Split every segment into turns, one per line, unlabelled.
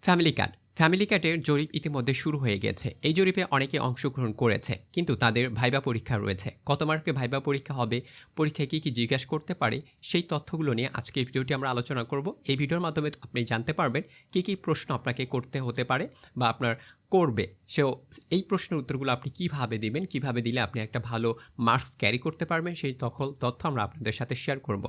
Family কার্ডের জরিপ ইতিমধ্যে শুরু হয়ে গেছে। এই জরিপে অনেকে অংশগ্রহণ করেছে, কিন্তু তাদের ভাইবা পরীক্ষা রয়েছে। কত মার্কে ভাইবা পরীক্ষা হবে, পরীক্ষায় কী কী জিজ্ঞাসা করতে পারে, সেই তথ্যগুলো নিয়ে আজকে এই ভিডিওটি আমরা আলোচনা করব। এই ভিডিওর মাধ্যমে আপনি জানতে পারবেন কী কী প্রশ্ন আপনাকে করতে হতে পারে বা আপনার করবে। সেও এই প্রশ্নের উত্তরগুলো আপনি কীভাবে দিবেন, কীভাবে দিলে আপনি একটা ভালো মার্কস ক্যারি করতে পারবেন, সেই তথ্য আমরা আপনাদের সাথে শেয়ার করব।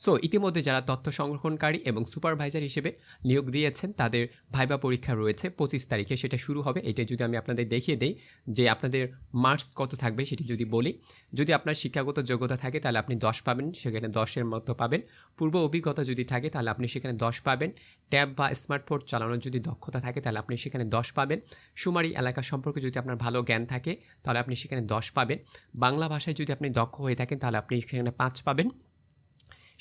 সো ইতিমধ্যে যারা তথ্য সংরক্ষণকারী এবং সুপারভাইজার হিসেবে নিয়োগ দিয়েছেন, তাদের ভাইবা পরীক্ষা রয়েছে 25 তারিখে, সেটা শুরু হবে। এটা যদি আমি আপনাদের দেখিয়ে দিই যে আপনাদের মার্কস কত থাকবে, সেটি যদি বলি, যদি আপনার শিক্ষাগত যোগ্যতা থাকে তাহলে আপনি 10 পাবেন, সেখানে 10-এর মতো পাবেন। পূর্ব অভিজ্ঞতা যদি থাকে তাহলে আপনি সেখানে 10 পাবেন। ট্যাব বা স্মার্টফোন চালানোর যদি দক্ষতা থাকে তাহলে আপনি সেখানে 10 পাবেন। শুমারি এলাকা সম্পর্কে যদি আপনার ভালো জ্ঞান থাকে তাহলে আপনি সেখানে 10 পাবেন। বাংলা ভাষায় যদি আপনি দক্ষ হয়ে থাকেন তাহলে আপনি সেখানে 5 পাবেন।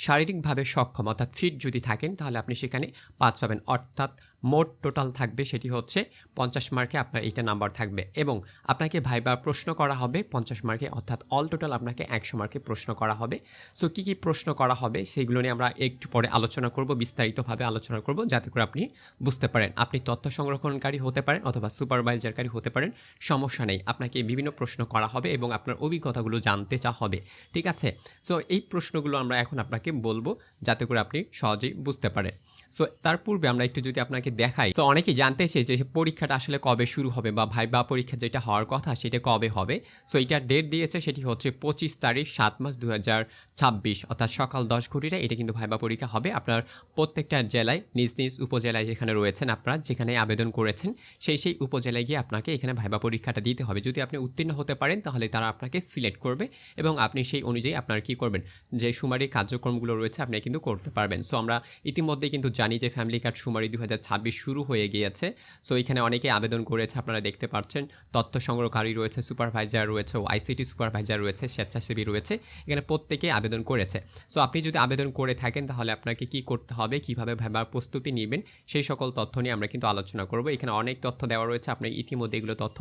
শারীরিকভাবে সক্ষম অর্থাৎ ফিট যদি থাকেন তাহলে আপনি সেখানে 5 পাবেন। অর্থাৎ মোট টোটাল থাকবে সেটি হচ্ছে 50 মার্কে আপনার এইটা নাম্বার থাকবে, এবং আপনাকে ভাইবা প্রশ্ন করা হবে 50 মার্কে, অর্থাৎ অল টোটাল আপনাকে 100 মার্কে প্রশ্ন করা হবে। সো কী কী প্রশ্ন করা হবে সেইগুলো নিয়ে আমরা একটু পরে আলোচনা করব, বিস্তারিতভাবে আলোচনা করব, যাতে করে আপনি বুঝতে পারেন। আপনি তথ্য সংরক্ষণকারী হতে পারেন অথবা সুপারভাইজারকারী হতে পারেন, সমস্যা নেই। আপনাকে বিভিন্ন প্রশ্ন করা হবে এবং আপনার অভিজ্ঞতাগুলো জানতে চা হবে, ঠিক আছে? সো এই প্রশ্নগুলো আমরা এখন আপনাকে বলবো যাতে করে আপনি সহজেই বুঝতে পারেন। সো তার পূর্বে আমরা একটু যদি আপনাকে দেখাই, তো অনেকেই জানতে চাই যে পরীক্ষাটা আসলে কবে শুরু হবে বা ভাইবা পরীক্ষা যেটা হওয়ার কথা সেটা কবে হবে। সো এটার ডেট দিয়েছে, সেটি হচ্ছে 25 তারিখ 7 মাস 2026, অর্থাৎ সকাল 10 ঘটিটা এটা কিন্তু ভাইবা পরীক্ষা হবে। আপনার প্রত্যেকটা জেলায় নিজ নিজ উপজেলায় যেখানে রয়েছেন, আপনারা যেখানে আবেদন করেছেন সেই উপজেলায় গিয়ে আপনাকে এখানে ভাইবা পরীক্ষাটা দিতে হবে। যদি আপনি উত্তীর্ণ হতে পারেন তাহলে তারা আপনাকে সিলেক্ট করবে এবং আপনি সেই অনুযায়ী আপনার কী করবেন, যে শুমারির কার্যক্রমগুলো রয়েছে আপনি কিন্তু করতে পারবেন। সো আমরা ইতিমধ্যেই কিন্তু জানি যে ফ্যামিলি কার্ড শুমারি 2026 শুরু হয়ে গিয়েছে। সো এখানে অনেকে আবেদন করেছে, আপনারা দেখতে পাচ্ছেন। তথ্য সংগ্রহকারী রয়েছে, সুপারভাইজার রয়েছে, আইসিটি সুপারভাইজার রয়েছে, স্বেচ্ছাসেবী রয়েছে, এখানে প্রত্যেকেই আবেদন করেছে। সো আপনি যদি আবেদন করে থাকেন তাহলে আপনাকে কি করতে হবে, কিভাবে ভাইবার প্রস্তুতি নেবেন, সেই সকল তথ্য নিয়ে আমরা কিন্তু আলোচনা করব। এখানে অনেক তথ্য দেওয়া রয়েছে, আপনি ইতিমধ্যে এগুলো তথ্য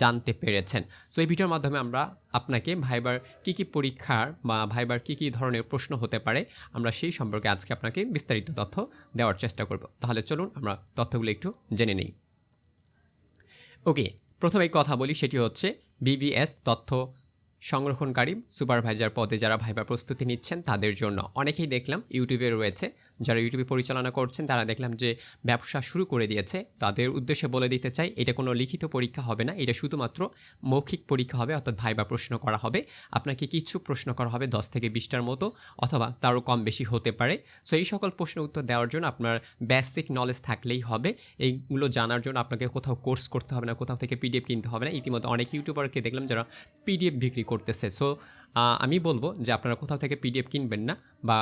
জানতে পেরেছেন। সো এই ভিডিওর মাধ্যমে আমরা আপনাকে ভাইবার কী কী পরীক্ষার বা ভাইবার কী কী ধরনের প্রশ্ন হতে পারে আমরা সেই সম্পর্কে আজকে আপনাকে বিস্তারিত তথ্য দেওয়ার চেষ্টা করব। তাহলে চলুন আমরা তথ্যগুলো একটু জেনে নিই। ওকে, প্রথমে কথা বলি, সেটি হচ্ছে বিবিএস তথ্য সংরক্ষণকারী সুপারভাইজার পদে যারা ভাইবা প্রস্তুতি নিচ্ছেন তাদের জন্য। অনেকেই দেখলাম ইউটিউবে রয়েছে, যারা ইউটিউবে পরিচালনা করছেন তারা দেখলাম যে ব্যবসা শুরু করে দিয়েছে। তাদের উদ্দেশ্যে বলে দিতে চাই, এটা কোনো লিখিত পরীক্ষা হবে না, এটা শুধুমাত্র মৌখিক পরীক্ষা হবে, অর্থাৎ ভাইবা প্রশ্ন করা হবে। আপনাকে কিছু প্রশ্ন করা হবে 10 থেকে 20টার মতো, অথবা তারও কম বেশি হতে পারে। সো এই সকল প্রশ্ন উত্তর দেওয়ার জন্য আপনার বেসিক নলেজ থাকলেই হবে। এইগুলো জানার জন্য আপনাকে কোথাও কোর্স করতে হবে না, কোথাও থেকে পিডিএফ কিনতে হবে না। ইতিমধ্যে অনেক ইউটিউবারকে দেখলাম যারা পিডিএফ বিক্রি করতেছে। সো আমি বলবো যে আপনারা কোথাও থেকে পিডিএফ কিনবেন না বা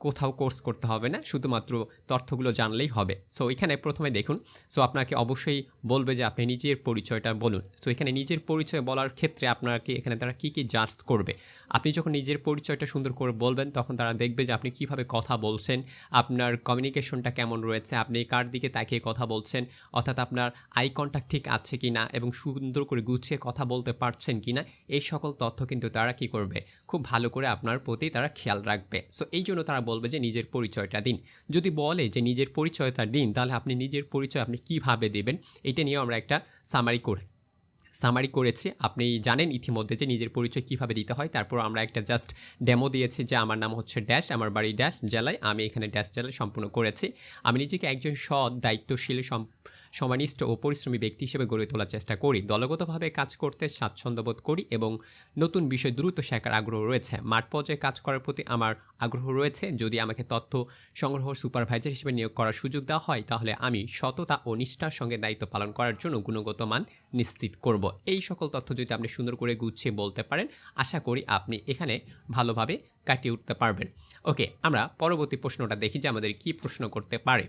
কোথাও কোর্স করতে হবে না, শুধুমাত্র তথ্যগুলো জানলেই হবে। সো এখানে প্রথমে দেখুন, সো আপনাকে অবশ্যই বলবে যে আপনি নিজের পরিচয়টা বলুন। সো এখানে নিজের পরিচয় বলার ক্ষেত্রে আপনাকে এখানে তারা কী কী জাজ করবে। আপনি যখন নিজের পরিচয়টা সুন্দর করে বলবেন তখন তারা দেখবে যে আপনি কিভাবে কথা বলছেন, আপনার কমিউনিকেশনটা কেমন রয়েছে, আপনি কার দিকে তাকিয়ে কথা বলছেন, অর্থাৎ আপনার আই কন্ট্যাক্ট ঠিক আছে কি না এবং সুন্দর করে গুছিয়ে কথা বলতে পারছেন কি না, এই সকল তথ্য কিন্তু তারা কী করবে, খুব ভালো করে আপনার প্রতি তারা খেয়াল রাখবে। সো এই জন্য তারা বলবে যে নিজের পরিচয়টা দিন। যদি বলে যে নিজের পরিচয়টা দিন, তাহলে আপনি নিজের পরিচয় আপনি কীভাবে দেবেন, এটা নিয়েও আমরা একটা সামারি করেছি। আপনি জানেন ইতিমধ্যে যে নিজের পরিচয় কীভাবে দিতে হয়। তারপর আমরা একটা জাস্ট ডেমো দিয়েছি যে আমার নাম হচ্ছে ড্যাশ, আমার বাড়ি ড্যাশ জেলায়, আমি এখানে ড্যাশ জেলায় সম্পূর্ণ করেছি। আমি নিজেকে একজন সৎ, দায়িত্বশীল, সমানিষ্ঠ ও পরিশ্রমী ব্যক্তি হিসেবে গড়ে তোলার চেষ্টা করি। দলগতভাবে কাজ করতে স্বাচ্ছন্দ্যবোধ করি এবং নতুন বিষয় দ্রুত শেখার আগ্রহ রয়েছে। মাঠ পর্যায়ে কাজ করার প্রতি আমার আগ্রহ রয়েছে। যদি আমাকে তথ্য সংগ্রহ সুপারভাইজার হিসেবে নিয়োগ করার সুযোগ দেওয়া হয় তাহলে আমি সততা ও নিষ্ঠার সঙ্গে দায়িত্ব পালন করার জন্য গুণগত মান নিশ্চিত করব। এই সকল তথ্য যদি আপনি সুন্দর করে গুছিয়ে বলতে পারেন, আশা করি আপনি এখানে ভালোভাবে কাটিয়ে উঠতে পারবেন। ওকে, আমরা পরবর্তী প্রশ্নটা দেখি যে আমাদের কী প্রশ্ন করতে পারে।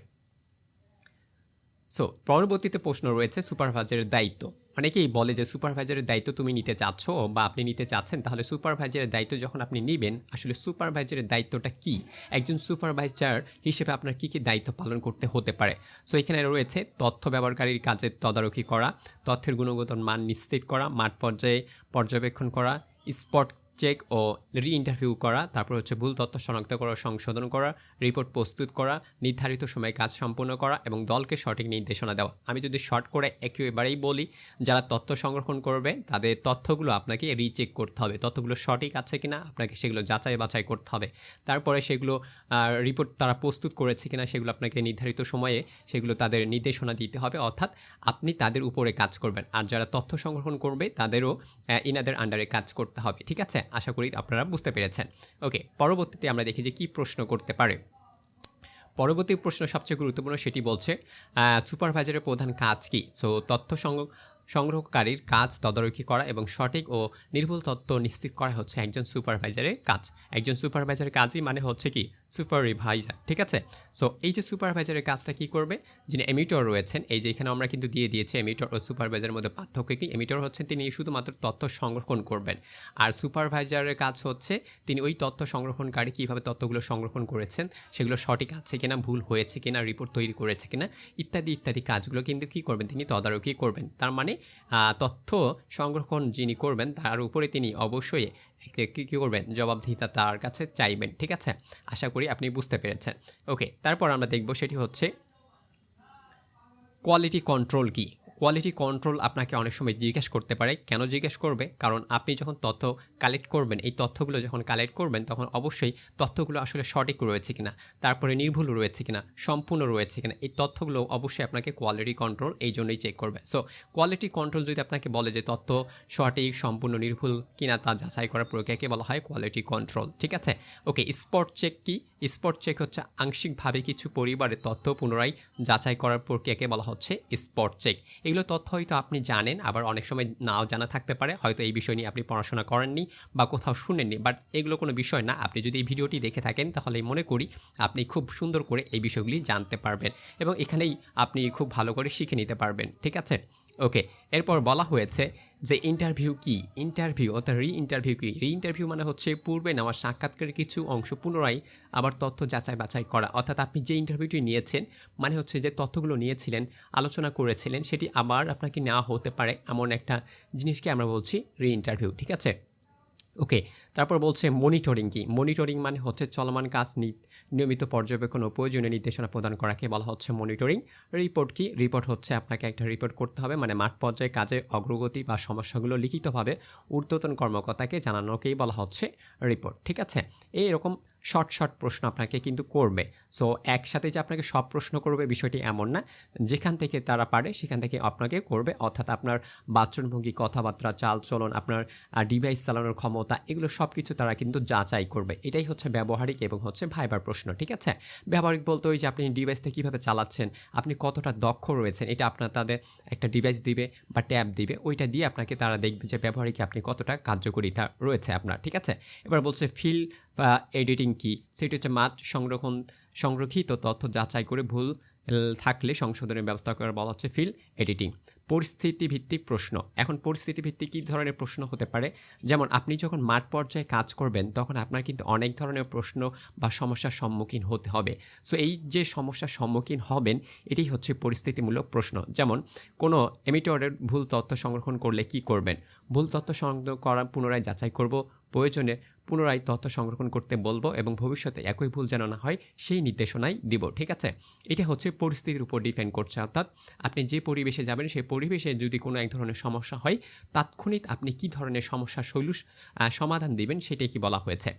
সো পরবর্তীতে প্রশ্ন রয়েছে সুপারভাইজারের দায়িত্ব। অনেকেই বলে যে সুপারভাইজারের দায়িত্ব তুমি নিতে চাচ্ছ বা আপনি নিতে চাচ্ছেন, তাহলে সুপারভাইজারের দায়িত্ব যখন আপনি নেবেন, আসলে সুপারভাইজারের দায়িত্বটা কি, একজন সুপারভাইজার হিসেবে আপনার কী কী দায়িত্ব পালন করতে হতে পারে। সো এখানে রয়েছে তথ্য ব্যবহারকারীর কাজের তদারকি করা, তথ্যের গুণগত মান নিশ্চিত করা, মাঠ পর্যায়ে পর্যবেক্ষণ করা, স্পট চেক ও রি-ইন্টারভিউ করা, তারপর হচ্ছে ভুল তথ্য শনাক্ত করা, সংশোধন করা, রিপোর্ট প্রস্তুত করা, নির্ধারিত সময়ে কাজ সম্পূর্ণ করা এবং দলকে সঠিক নির্দেশনা দেওয়া। আমি যদি শর্ট করে একেবারেই বলি, যারা তথ্য সংরক্ষণ করবে তাদের তথ্যগুলো আপনাকে রিচেক করতে হবে, তথ্যগুলো সঠিক আছে কিনা আপনাকে সেগুলো যাচাই বাছাই করতে হবে। তারপরে সেগুলো রিপোর্ট তারা প্রস্তুত করেছে কিনা সেগুলো আপনাকে নির্ধারিত সময়ে সেগুলো তাদের নির্দেশনা দিতে হবে, অর্থাৎ আপনি তাদের উপরে কাজ করবেন। আর যারা তথ্য সংরক্ষণ করবে তাদেরও ইনাদের আন্ডারে কাজ করতে হবে। ঠিক আছে, আশা করি আপনারা বুঝতে পেরেছেন। ওকে, পরবর্তীতে আমরা দেখি যে কী প্রশ্ন করতে পারে। পরবর্তী প্রশ্ন সবচেয়ে গুরুত্বপূর্ণ, সেটি বলছে সুপারভাইজারের প্রধান কাজ কী। সো তথ্য সংগ্রহকারীর কাজ তদারকি করা এবং সঠিক ও নির্ভুল তথ্য নিশ্চিত করা হচ্ছে একজন সুপারভাইজারের কাজ। একজন সুপারভাইজারের কাজই মানে হচ্ছে কি সুপারভাইজার। ঠিক আছে, সো এই যে সুপারভাইজারের কাজটা কি করবে, যিনি এমিটর রয়েছেন, এই যে এখানে আমরা কিন্তু দিয়ে দিয়েছি এমিটর ও সুপারভাইজারের মধ্যে পার্থক্য কি। এমিটর হচ্ছেন তিনি শুধুমাত্র তথ্য সংরক্ষণ করবেন, আর সুপারভাইজারের কাজ হচ্ছে তিনি ওই তথ্য সংরক্ষণকারী কীভাবে তথ্যগুলো সংরক্ষণ করেছেন, সেগুলো সঠিক আছে কিনা, ভুল হয়েছে কিনা, রিপোর্ট তৈরি করেছে কিনা, ইত্যাদি ইত্যাদি কাজগুলো কিন্তু কী করবেন, তিনি তদারকি করবেন। তার মানে তথ্য সংরক্ষণ যিনি করবেন তার উপরে তিনি অবশ্যই কী করবেন, জবাবদিহিতা তার কাছে চাইবেন। ঠিক আছে, আশা করি আপনি বুঝতে পেরেছেন। ওকে, তারপর আমরা দেখব সেটি হচ্ছে কোয়ালিটি কন্ট্রোল কী। কোয়ালিটি কন্ট্রোল আপনাকে অনেক সময় জিজ্ঞেস করতে পারে। কেন জিজ্ঞেস করবে? কারণ আপনি যখন তথ্য কালেক্ট করবেন, এই তথ্যগুলো যখন কালেক্ট করবেন তখন অবশ্যই তথ্যগুলো আসলে সঠিক রয়েছে কিনা, তারপরে নির্ভুল রয়েছে কিনা, সম্পূর্ণ রয়েছে কিনা, এই তথ্যগুলো অবশ্যই আপনাকে কোয়ালিটি কন্ট্রোল এই জন্যই চেক করবে। সো কোয়ালিটি কন্ট্রোল যদি আপনাকে বলে যে তথ্য সঠিক, সম্পূর্ণ, নির্ভুল কিনা তা যাচাই করার প্রক্রিয়াকে বলা হয় কোয়ালিটি কন্ট্রোল। ঠিক আছে, ওকে। স্পট চেক কি? স্পট চেক হচ্ছে আংশিকভাবে কিছু পরিবারের তথ্য পুনরায় যাচাই করার প্রক্রিয়াকে বলা হচ্ছে স্পট চেক। এগুলো তথ্য হয়তো আপনি জানেন, আবার অনেক সময় নাও জানা থাকতে পারে, হয়তো এই বিষয় নিয়ে আপনি পড়াশোনা করেননি বা কোথাও শুনেননি, বাট এগুলো কোনো বিষয় না। আপনি যদি এই ভিডিওটি দেখে থাকেন তাহলে মনে করি আপনি খুব সুন্দর করে এই বিষয়গুলি জানতে পারবেন এবং এখানেই আপনি খুব ভালো করে শিখে নিতে পারবেন। ঠিক আছে, ওকে। এরপর বলা হয়েছে যে ইন্টারভিউ কি। ইন্টারভিউ অর্থাৎ রি-ইন্টারভিউ কি। রি-ইন্টারভিউ মানে হচ্ছে পূর্বে নেওয়া সাক্ষাৎকারের কিছু অংশ পুনরায় আবার তথ্য যাচাই বাছাই করা, অর্থাৎ আপনি যে ইন্টারভিউটি নিয়েছেন মানে হচ্ছে যে তথ্যগুলো নিয়েছিলেন, আলোচনা করেছিলেন, সেটি আবার আপনাকে নেওয়া হতে পারে, এমন একটা জিনিসকে আমরা বলছি রি-ইন্টারভিউ। ঠিক আছে, ওকে। তারপর বলছে মনিটরিং কি। মনিটরিং মানে হচ্ছে চলমান কাজ নিয়মিত পর্যবেক্ষণ ও প্রয়োজনীয় নির্দেশনা প্রদান করাকে বলা হচ্ছে মনিটরিং। রিপোর্ট কি। রিপোর্ট হচ্ছে আপনাকে একটা রিপোর্ট করতে হবে, মানে মাঠ পর্যায়ে কাজের অগ্রগতি বা সমস্যাগুলো লিখিতভাবে ঊর্ধ্বতন কর্মকর্তাকে জানানোকেই বলা হচ্ছে রিপোর্ট। ঠিক আছে, এইরকম শর্ট প্রশ্ন আপনাকে কিন্তু করবে। সো একসাথে যে আপনাকে সব প্রশ্ন করবে বিষয়টি এমন না, যেখান থেকে তারা পারে সেখান থেকে আপনাকে করবে, অর্থাৎ আপনার বাচনভঙ্গি, কথাবার্তা, চালচলন, আপনার ডিভাইস চালানোর ক্ষমতা, এগুলো সব কিছু তারা কিন্তু যাচাই করবে। এটাই হচ্ছে ব্যবহারিক এবং হচ্ছে ভাইবার প্রশ্ন। ঠিক আছে, ব্যবহারিক বলতে ওই যে আপনি ডিভাইসটা কীভাবে চালাচ্ছেন, আপনি কতটা দক্ষ রয়েছেন, এটা আপনার তাদের একটা ডিভাইস দিবে বা ট্যাব দিবে, ওইটা দিয়ে আপনাকে তারা দেখবে যে ব্যবহারিকে আপনি কতটা কার্যকরিতা রয়েছে আপনার। ঠিক আছে, এবার বলছে ফিল বা এডিটিং কি। সেটি হচ্ছে মাঠ সংরক্ষিত তথ্য যাচাই করে ভুল থাকলে সংশোধনের ব্যবস্থা করা বলা হচ্ছে ফিল এডিটিং। পরিস্থিতিভিত্তিক প্রশ্ন। এখন পরিস্থিতিভিত্তিক কী ধরনের প্রশ্ন হতে পারে, যেমন আপনি যখন মাঠ পর্যায়ে কাজ করবেন তখন আপনার কিন্তু অনেক ধরনের প্রশ্ন বা সমস্যার সম্মুখীন হতে হবে। সো এই যে সমস্যার সম্মুখীন হবেন এটাই হচ্ছে পরিস্থিতিমূলক প্রশ্ন। যেমন কোনো এমিটরের ভুল তথ্য সংরক্ষণ করলে কি করবেন, ভুল তথ্য সংগ্রহ করা পুনরায় যাচাই করব, প্রয়োজনে পুনরায় তথ্য সংরক্ষণ করতে বলবো এবং ভবিষ্যতে একই ভুল যেন না হয় সেই নির্দেশনাই দিব। ঠিক আছে, এটা হচ্ছে পরিস্থিতির উপর ডিপেন্ড করছে, অর্থাৎ আপনি যে পরিবেশে যাবেন সেই পরিবেশে যদি কোনো এক ধরনের সমস্যা হয় তাৎক্ষণিক আপনি কী ধরনের সমস্যার সমাধান দিবেন সেটাই কি বলা হয়েছে।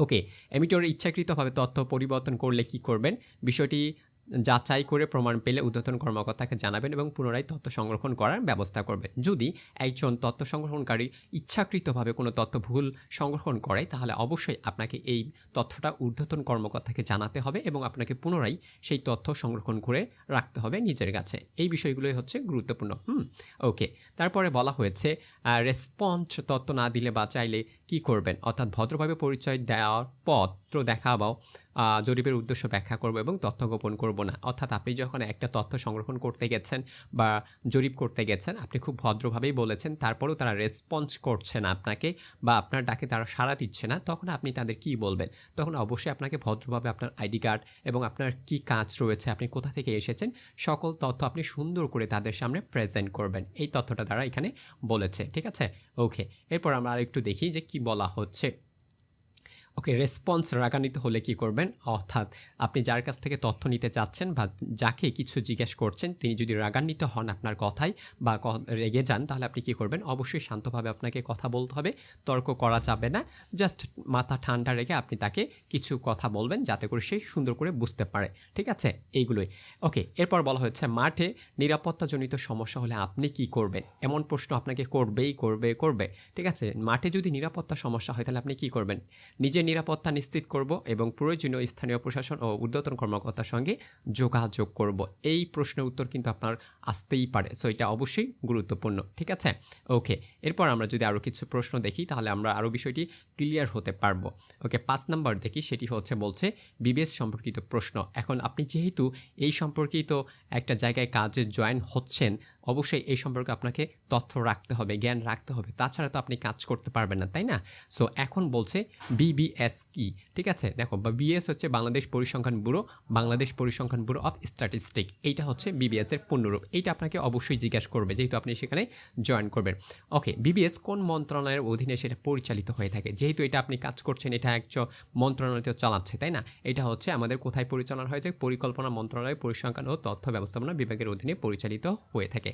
ওকে, এমিটরের ইচ্ছাকৃতভাবে তথ্য পরিবর্তন করলে কি করবেন, বিষয়টি যাচাই করে প্রমাণ পেলে ঊর্ধ্বতন কর্মকর্তাকে জানাবেন এবং পুনরায় তথ্য সংরক্ষণ করার ব্যবস্থা করবেন। যদি একজন তথ্য সংরক্ষণকারী ইচ্ছাকৃতভাবে কোনো তথ্য ভুল সংরক্ষণ করে তাহলে অবশ্যই আপনাকে এই তথ্যটা ঊর্ধ্বতন কর্মকর্তাকে জানাতে হবে এবং আপনাকে পুনরায় সেই তথ্য সংরক্ষণ করে রাখতে হবে নিজের কাছে। এই বিষয়গুলোই হচ্ছে গুরুত্বপূর্ণ। ওকে, তারপরে বলা হয়েছে রেসপন্স তথ্য না দিলে বা চাইলে কী করবেন, অর্থাৎ ভদ্রভাবে পরিচয় দেওয়ার পত্র দেখাবো, জরিপের উদ্দেশ্য ব্যাখ্যা করব এবং তথ্য গোপন করব না। অর্থাৎ আপনি যখন একটা তথ্য সংরক্ষণ করতে গেছেন বা জরিপ করতে গেছেন, আপনি খুব ভদ্রভাবেই বলেছেন, তারপরেও তারা রেসপন্স করছে না আপনাকে বা আপনার ডাকে তারা সাড়া দিচ্ছে না, তখন আপনি তাদের কি বলবেন? তখন অবশ্যই আপনাকে ভদ্রভাবে আপনার আইডি কার্ড এবং আপনার কি কাজ রয়েছে, আপনি কোথা থেকে এসেছেন, সকল তথ্য আপনি সুন্দর করে তাদের সামনে প্রেজেন্ট করবেন। এই তথ্যটা তারা এখানে বলেছে। ঠিক আছে, ওকে। এরপর আমরা আরেকটু দেখি যে কি বলা হচ্ছে। ওকে, রেসপন্স রাগান্বিত হলে কি করবেন, অর্থাৎ আপনি যার কাছ থেকে তথ্য নিতে চাচ্ছেন বা যাকে কিছু জিজ্ঞেস করছেন তিনি যদি রাগান্বিত হন আপনার কথায় বা রেগে যান, তাহলে আপনি কি করবেন, অবশ্যই শান্তভাবে আপনাকে কথা বলতে হবে, তর্ক করা যাবে না, জাস্ট মাথা ঠান্ডা রেখে আপনি তাকে কিছু কথা বলবেন যাতে করে সে সুন্দর করে বুঝতে পারে। ঠিক আছে, এইগুলোই। ওকে, এরপর বলা হয়েছে মাঠে নিরাপত্তাজনিত সমস্যা হলে আপনি কি করবেন, এমন প্রশ্ন আপনাকে করবে। ঠিক আছে, মাঠে যদি নিরাপত্তা সমস্যা হয় তাহলে আপনি কি করবেন, নিজের নিরাপত্তা নিশ্চিত করব এবং প্রয়োজনীয় স্থানীয় প্রশাসন ও ঊর্ধ্বতন কর্মকর্তার সঙ্গে যোগাযোগ করব। এই প্রশ্নের উত্তর কিন্তু আপনার আসতেই পারে, সো এটা অবশ্যই গুরুত্বপূর্ণ। ঠিক আছে, ওকে, এরপর আমরা যদি আরও কিছু প্রশ্ন দেখি তাহলে আমরা আরও বিষয়টি ক্লিয়ার হতে পারবো। ওকে, 5 নাম্বার দেখি, সেটি বলছে বিবিএস সম্পর্কিত প্রশ্ন। এখন আপনি যেহেতু এই সম্পর্কিত একটা জায়গায় কাজে জয়েন হচ্ছেন, অবশ্যই এই সম্পর্কে আপনাকে তথ্য রাখতে হবে, জ্ঞান রাখতে হবে, তাছাড়া তো আপনি কাজ করতে পারবেন না, তাই না? সো এখন বলছে বিবিএস কি। ঠিক আছে, দেখো বিবিএস হচ্ছে বাংলাদেশ পরিসংখ্যান ব্যুরো অফ স্ট্যাটিস্টিক, এইটা হচ্ছে বিবিএস এর পূর্ণরূপ। এইটা আপনাকে অবশ্যই জিজ্ঞাসা করবে যেহেতু আপনি সেখানে জয়েন করবেন। ওকে, বিবিএস কোন মন্ত্রণালয়ের অধীনে সেটা পরিচালিত হয়ে থাকে, যেহেতু এটা আপনি কাজ করছেন, এটা একজন মন্ত্রণালয় চালাচ্ছে, তাই না? এটা হচ্ছে আমাদের কোথায় পরিচালনা হয়েছে, পরিকল্পনা মন্ত্রণালয় পরিসংখ্যান ও তথ্য ব্যবস্থাপনা বিভাগের অধীনে পরিচালিত হয়ে থাকে।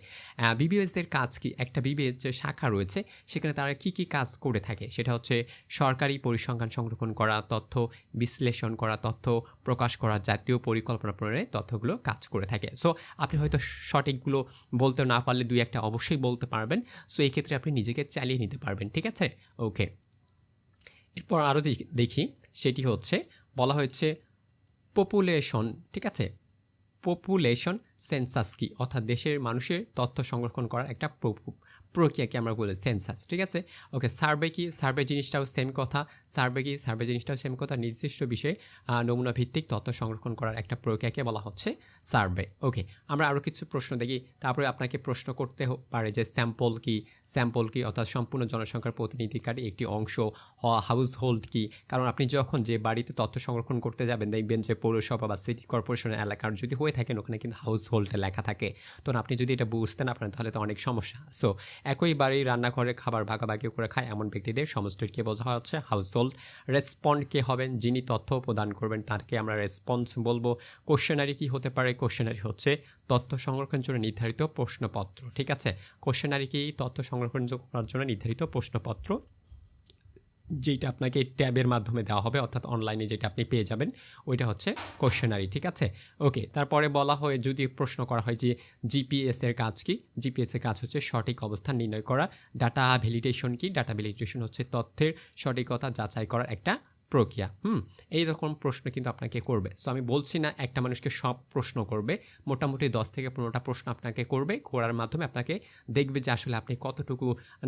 বিবিএস এর কাজ কি, একটা বিবিএস যে শাখা রয়েছে সেখানে তারা কি কি কাজ করে থাকে, সেটা হচ্ছে সরকারি পরিসংখ্যান সংরক্ষণ করা, তথ্য বিশ্লেষণ করা, তথ্য প্রকাশ করা, জাতীয় পরিকল্পনা প্রণয়নে তথ্যগুলো কাজ করে থাকে। সো আপনি হয়তো সঠিকগুলো বলতে না পারলে দুই একটা অবশ্যই বলতে পারবেন, সো এই ক্ষেত্রে আপনি নিজেকে চালিয়ে নিতে পারবেন। ঠিক আছে, ওকে, এরপর আরও দেখি, সেটি বলা হয়েছে পপুলেশন। ঠিক আছে, পপুলেশন সেন্সাস কি, অর্থাৎ দেশের মানুষের তথ্য সংরক্ষণ করার একটা প্রক্রিয়াকে আমরা বলি সেন্সাস। ঠিক আছে, ওকে, সার্ভে কি, সার্ভে জিনিসটাও সেম কথা, সার্ভে জিনিসটাও সেম কথা, নির্দিষ্ট বিষয়ে নমুনা ভিত্তিক তথ্য সংরক্ষণ করার একটা প্রক্রিয়াকে বলা হচ্ছে সার্ভে। ওকে, আমরা আরও কিছু প্রশ্ন দেখি, তারপরে আপনাকে প্রশ্ন করতে পারে যে স্যাম্পল কি, অর্থাৎ সম্পূর্ণ জনসংখ্যার প্রতিনিধিকারী একটি অংশ, হাউস হোল্ড কি, কারণ আপনি যখন যে বাড়িতে তথ্য সংরক্ষণ করতে যাবেন দেখবেন যে পৌরসভা বা সিটি কর্পোরেশনের এলাকার যদি হয়ে থাকেন ওখানে কিন্তু হাউস হোল্ডে লেখা থাকে, তো আপনি যদি এটা বুঝতে না পারেন তাহলে তো অনেক সমস্যা। সো একই বাড়ির রান্নাঘরে খাবার ভাগাভাগি করে খায় এমন ব্যক্তিদের সমষ্টিকে বোঝা হচ্ছে হাউস হোল্ড। রেসপন্ড কে হবেন, যিনি তথ্য প্রদান করবেন তাকে আমরা রেসপন্স বলবো। কোশ্চেনারি কি হতে পারে, কোশ্চেনারি হচ্ছে তথ্য সংরক্ষণের জন্য নির্ধারিত প্রশ্নপত্র। ঠিক আছে, কোশ্চেনারি কি, তথ্য সংরক্ষণ করার জন্য নির্ধারিত প্রশ্নপত্র, যেটা আপনাকে ট্যাবের মাধ্যমে দেওয়া হবে, অর্থাৎ অনলাইনে যেটা আপনি পেয়ে যাবেন ওইটা হচ্ছে কোশ্চেনারি। ঠিক আছে, ওকে, তারপরে বলা হয় যদি প্রশ্ন করা হয় যে জিপিএস এর কাজ কি, জিপিএস এর কাজ হচ্ছে সঠিক অবস্থান নির্ণয় করা। ডাটা ভ্যালিডেশন কি, ডাটা ভ্যালিডেশন হচ্ছে তথ্যের সঠিকতা যাচাই করার একটা প্রক্রিয়া। এই রকম প্রশ্ন কিন্তু আপনাকে করবে। সো আমি বলছি না একটা মানুষকে সব প্রশ্ন করবে, মোটামুটি 10 থেকে 15টা প্রশ্ন আপনাকে করবে, করার মাধ্যমে আপনাকে দেখবে যে আসলে আপনি কতটুকু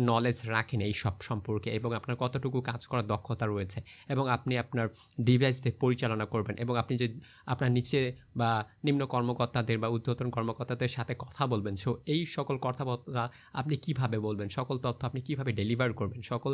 নলেজ রাখেন এই সব সম্পর্কে এবং আপনার কতটুকু কাজ করার দক্ষতা রয়েছে, এবং আপনি আপনার ডিভাইসে পরিচালনা করবেন, এবং আপনি যে আপনার নিচে বা নিম্ন কর্মকর্তাদের বা ঊর্ধ্বতন কর্মকর্তাদের সাথে কথা বলবেন, সো এই সকল কথাবার্তা আপনি কিভাবে বলবেন, সকল তথ্য আপনি কিভাবে ডেলিভার করবেন, সকল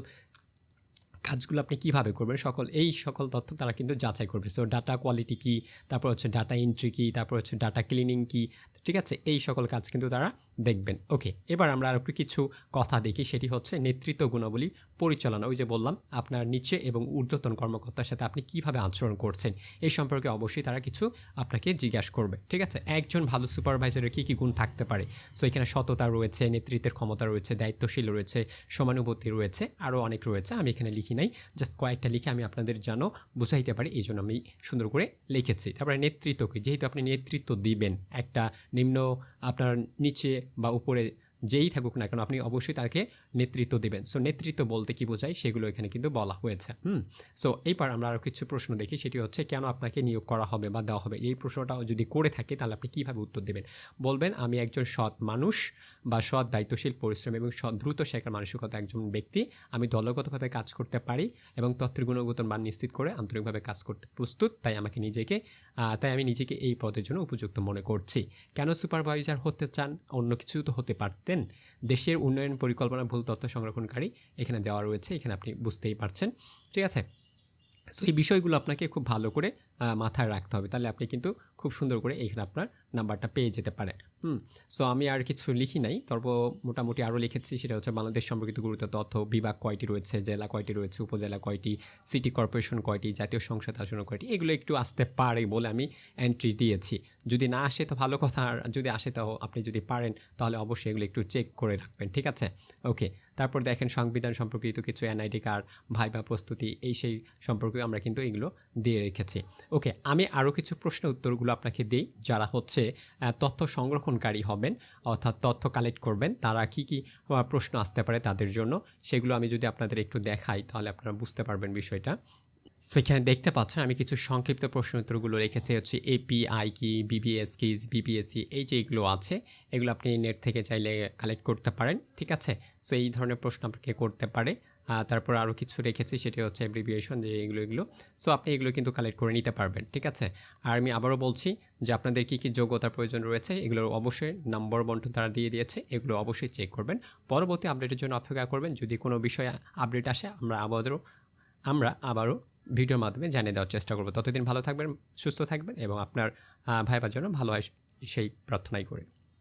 কাজগুলো আপনি কিভাবে করবেন, এই সকল তথ্য তারা কিন্তু যাচাই করবে। সো ডাটা কোয়ালিটি কি, তারপর হচ্ছে ডাটা এন্ট্রি কি, তারপর হচ্ছে ডাটা ক্লিনিং কি, ঠিক আছে, এই সকল কাজ কিন্তু তারা দেখবেন। ওকে, এবার আমরা আর একটু কিছু কথা দেখি, সেটি হচ্ছে নেতৃত্ব গুণাবলী পরিচালনা। ওই যে বললাম আপনার নিচে এবং ঊর্ধ্বতন কর্মকর্তার সাথে আপনি কিভাবে আচরণ করছেন এই সম্পর্কে অবশ্যই তারা কিছু আপনাকে জিজ্ঞাসা করবে। ঠিক আছে, একজন ভালো সুপারভাইজারের কী কী গুণ থাকতে পারে, সো এখানে সততা রয়েছে, নেতৃত্বের ক্ষমতা রয়েছে, দায়িত্বশীল রয়েছে, সমানুভূতি রয়েছে, আরও অনেক রয়েছে, আমি এখানে লিখি নাই, জাস্ট কয়েকটা লিখে আমি আপনাদের যেন বুঝাইতে পারি এই জন্য আমি সুন্দর করে লিখেছি। তারপরে নেতৃত্বকে, যেহেতু আপনি নেতৃত্ব দিবেন একটা নিম্ন আপনার নিচে বা উপরে যেই থাকুক না কেন আপনি অবশ্যই তাকে নেতৃত্ব দেবেন। সো নেতৃত্ব বলতে কি বোঝায় সেগুলো এখানে কিন্তু বলা হয়েছে। সো এইবার আমরা আরও কিছু প্রশ্ন দেখি, সেটি হচ্ছে কেন আপনাকে নিয়োগ করা হবে বা দেওয়া হবে। এই প্রশ্নটাও যদি করে থাকে তাহলে আপনি কীভাবে উত্তর দেবেন, বলবেন আমি একজন সৎ মানুষ বা সৎ দায়িত্বশীল পরিশ্রম এবং দ্রুত শেখার মানসিকতা একজন ব্যক্তি, আমি দলগতভাবে কাজ করতে পারি এবং তথ্যের গুণগত মান নিশ্চিত করে আন্তরিকভাবে কাজ করতে প্রস্তুত, তাই আমি নিজেকে এই পদের জন্য উপযুক্ত মনে করছি। কেন সুপারভাইজার হতে চান, অন্য কিছু তো হতে পারতেন। দেশের উন্নয়ন পরিকল্পনা ভুল তথ্য সংরক্ষণকারী এখানে দেওয়া রয়েছে, এখানে আপনি বুঝতেই পারছেন। ঠিক আছে, সো এই বিষয়গুলো আপনাকে খুব ভালো করে মাথায় রাখতে হবে, তাহলে আপনি কিন্তু খুব সুন্দর করে এখানে আপনার নাম্বারটা পেয়ে যেতে পারেন। সো আমি আর কিছু লিখি নাই, তবে মোটামুটি আরও লিখেছি, সেটা হচ্ছে বাংলাদেশ সম্পর্কিত গুরুত্ব তথ্য, বিভাগ কয়টি রয়েছে, জেলা কয়টি রয়েছে, উপজেলা কয়টি, সিটি কর্পোরেশন কয়টি, জাতীয় সংসদ আসন কয়টি, এগুলো একটু আসতে পারে বলে আমি এন্ট্রি দিয়েছি। যদি না আসে তো ভালো কথা, আর যদি আসে তো আপনি যদি পারেন তাহলে অবশ্যই এগুলো একটু চেক করে রাখবেন, ঠিক আছে? ওকে, তারপর দেখেন সংবিধান সম্পর্কিত কিছু এনআইডি কার্ড, ভাইবা প্রস্তুতি, এই সেই সম্পর্কে আমরা কিন্তু এগুলো দিয়ে রেখেছি। ওকে, আমি আরও কিছু প্রশ্ন উত্তরগুলো আপনাকে দিই। যারা হচ্ছে তথ্য সংরক্ষণকারী হবেন, অর্থাৎ তথ্য কালেক্ট করবেন, তারা কি কি প্রশ্ন আসতে পারে তাদের জন্য, সেগুলো আমি যদি আপনাদের একটু দেখাই তাহলে আপনারা বুঝতে পারবেন বিষয়টা। সো এখানে দেখতে পাচ্ছেন আমি কিছু সংক্ষিপ্ত প্রশ্ন উত্তরগুলো রেখেছি, হচ্ছে এপিআই কি, বিবিএস কি, বিপিএসসি, এই যে এগুলো আছে, এগুলো আপনি নেট থেকে চাইলে কালেক্ট করতে পারেন, ঠিক আছে? সো এই ধরনের প্রশ্ন আপনাকে করতে পারে। তারপর আরও কিছু রেখেছি, সেটি হচ্ছে অ্যাব্রিভিয়েশন, যে এগুলো সো আপনি এগুলো কিন্তু কালেক্ট করে নিতে পারবেন, ঠিক আছে? আর আমি আবারও বলছি যে আপনাদের কী কী যোগ্যতার প্রয়োজন রয়েছে, এগুলোর অবশ্যই নম্বর বন্টন তারা দিয়ে দিয়েছে, এগুলো অবশ্যই চেক করবেন। পরবর্তী আপডেটের জন্য অপেক্ষা করবেন। যদি কোনো বিষয়ে আপডেট আসে আমরা আবারও ভিডিওর মাধ্যমে জানিয়ে দেওয়ার চেষ্টা করব। ততদিন ভালো থাকবেন, সুস্থ থাকবেন এবং আপনার ভাইবার জন্য ভালো হয় সেই প্রার্থনাই করি।